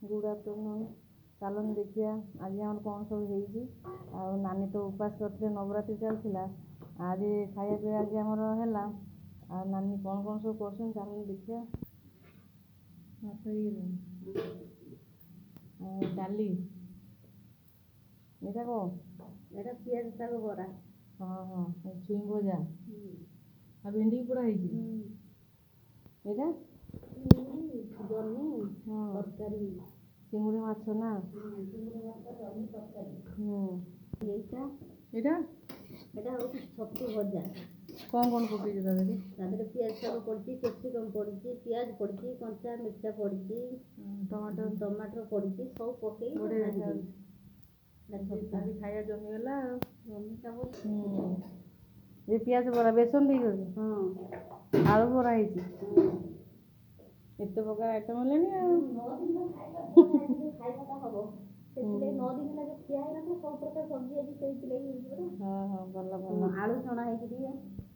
good afternoon चलन देखिया आज आम कौन सब होती नानी तो उपास करते नवरात्रि चलता आज खाया पिया आज आमर है नानी कौन कौन सब कर चलन देखिया डाली एटा कौन एटा पियाज साग बरा हाँ हाँ छुई भजा आ भेंडी पोड़ा एटा जन्नी हाँ तरकारी चिंगुड़ी माछ ना एटा एटा एटा होची छतु भजा कौन पकई तादरे पियाज साग पड़ची कैप्सिकम पड़ची पियाज पड़ची कंचा मिर्चा पड़ची टमाटर पड़ची सब पकई आज खाया जमीगला जमी ये पियाज बरा बेसन दी हाँ आलू बरा एत प्रकार आइटम है 9 दिन खाइबाटा हबो सेतिले 9 दिन लगे खिया है ना सब प्रकार सब्जी आज सेतिले हाँ हाँ भला भला आलू छणा है कि